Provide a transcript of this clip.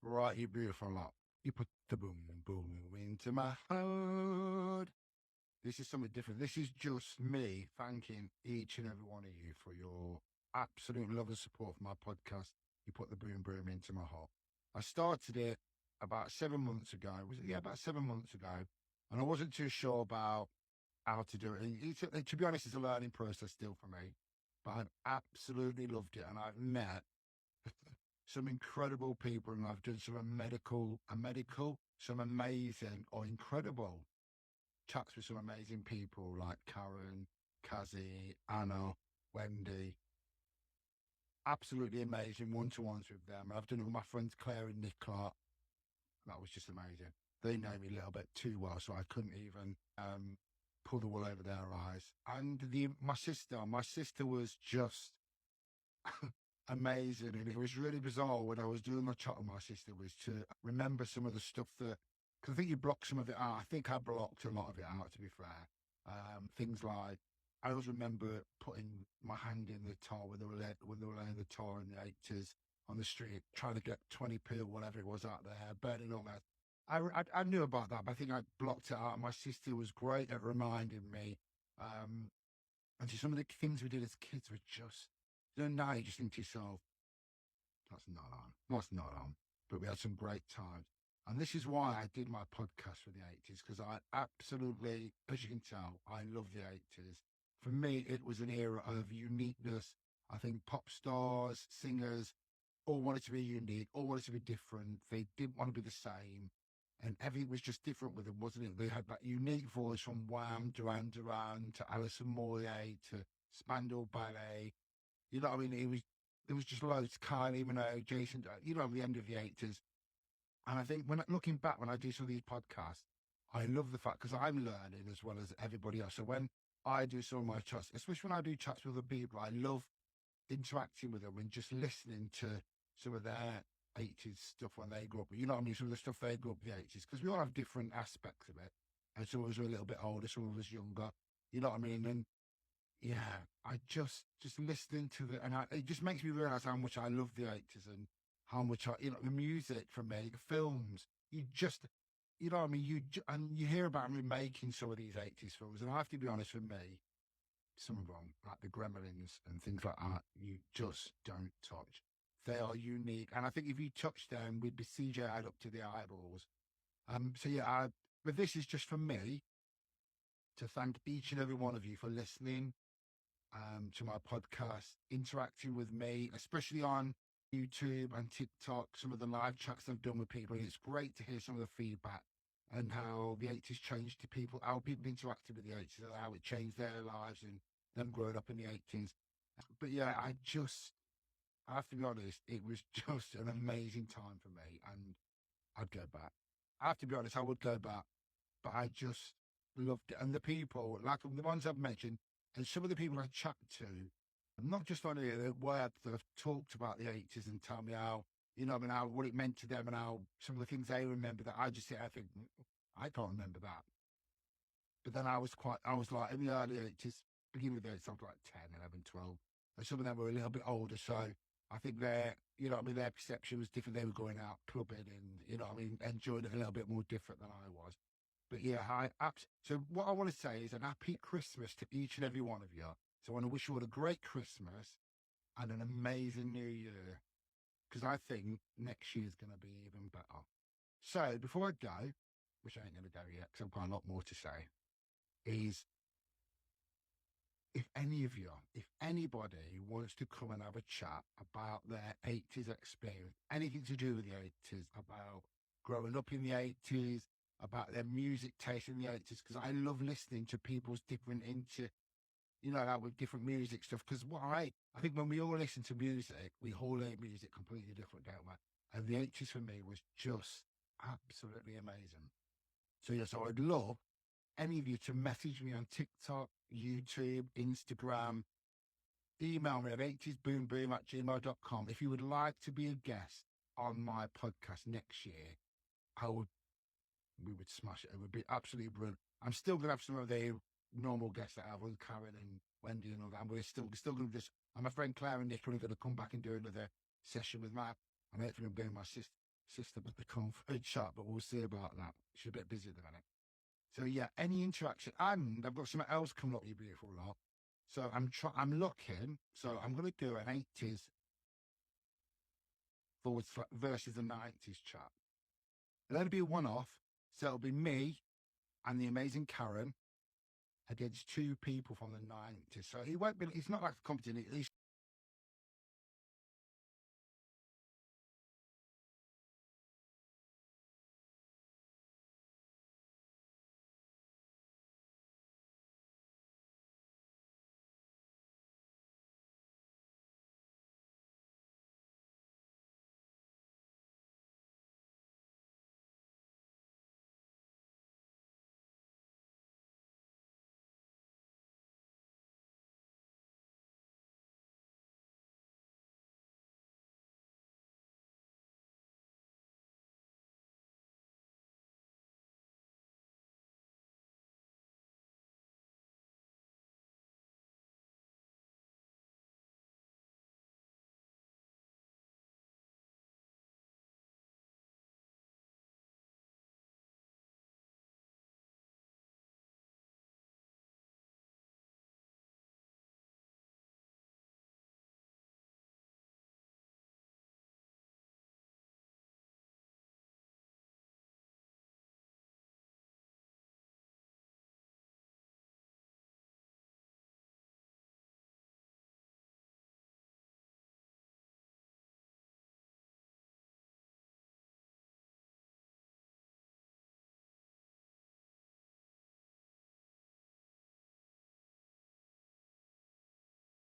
Right, you beautiful lot. You put the boom boom into my heart. This is something different. This is just me thanking each and every one of you for your absolute love and support for my podcast. You put the boom boom into my heart. I started it about 7 months ago. Was it? Yeah, about 7 months ago. And I wasn't too sure about how to do it. To be honest, it's a learning process still for me. But I've absolutely loved it. And I've met some incredible people, and I've done some amazing or incredible chats with some amazing people like Karen, Kazi, Anna, Wendy. Absolutely amazing one-to-ones with them. And I've done it with my friends Claire and Nicola. That was just amazing. They know me a little bit too well, so I couldn't even pull the wool over their eyes. And my sister was just amazing. And it was really bizarre when I was doing my chat with my sister was to remember some of the stuff because I think you blocked some of it out. I think I blocked a lot of it out, to be fair. Things like, I always remember putting my hand in the tar when they were laying the tar in the 80s on the street, trying to get 20p or whatever it was out there, burning all that. I knew about that, but I think I blocked it out. My sister was great at reminding me. And so some of the things we did as kids were just, now you just think to yourself, that's not on. But we had some great times. And this is why I did my podcast for the 80s, because I absolutely, as you can tell, I love the 80s. For me, it was an era of uniqueness. I think pop stars, singers, all wanted to be unique, all wanted to be different. They didn't want to be the same. And everything was just different with them, wasn't it? They had that unique voice from Wham, Duran Duran, to Alison Moyet, to Spandau Ballet. You know what I mean? There was just loads. Kylie Minogue, Jason, at the end of the 80s. And I think looking back, when I do some of these podcasts, I love the fact, because I'm learning as well as everybody else. So when I do some of my chats, especially when I do chats with other people, I love interacting with them and just listening to some of their 80s stuff when they grew up. You know what I mean? Some of the stuff they grew up in the 80s, because we all have different aspects of it. And some of us are a little bit older, some of us younger. You know what I mean? And yeah, I just listening to it just makes me realize how much I love the 80s and how much the music from me, the films, you know what I mean? And you hear about remaking some of these 80s films. And I have to be honest, with me, some of them, like the Gremlins and things like that, you just don't touch. They are unique. And I think if you touch them, we'd be CGI'd up to the eyeballs. So yeah, but this is just for me to thank each and every one of you for listening to my podcast, interacting with me, especially on YouTube and TikTok, some of the live chats I've done with people. It's great to hear some of the feedback and how the 80s changed to people, how people interacted with the 80s, and how it changed their lives and them growing up in the 80s. But yeah, I have to be honest, it was just an amazing time for me, and I'd go back. I have to be honest, I would go back, but I just loved it. And the people, like the ones I've mentioned, and some of the people I chat to, not just on here, that have talked about the 80s and tell me how, how, what it meant to them and how some of the things they remember that I just sit, I think, I can't remember that. But then I was like, in the early 80s, beginning of the 80s, I was like 10, 11, 12. And some of them were a little bit older. So I think their perception was different. They were going out clubbing and, enjoying it a little bit more different than I was. But yeah, so what I want to say is an happy Christmas to each and every one of you. So I want to wish you all a great Christmas and an amazing New Year, because I think next year is going to be even better. So before I go, which I ain't going to go yet because I've got a lot more to say, is if anybody wants to come and have a chat about their 80s experience, anything to do with the 80s, about growing up in the 80s, about their music taste in the 80s, because I love listening to people's different with different music stuff. Because I think when we all listen to music, we all hear music completely different, don't we? And the 80s for me was just absolutely amazing. So yes, I would love any of you to message me on TikTok, YouTube, Instagram, email me at 80sboomboom@gmail.com. If you would like to be a guest on my podcast next year, we would smash it. It would be absolutely brilliant. I'm still going to have some of the normal guests that I have with Karen and Wendy and all that. And we're still going to just, and my friend Claire and Nick are going to come back and do another session with Matt. I'm hopefully going with my sister. system at the conference chat, but we'll see about that. She's a bit busy at the minute. So yeah, any interaction, and I've got something else coming up, you beautiful lot. So I'm looking. So I'm going to do an 80s versus the 90s chat. That'll be a one-off. So it'll be me and the amazing Karen against two people from the 90s. So he won't be. It's not like a competition.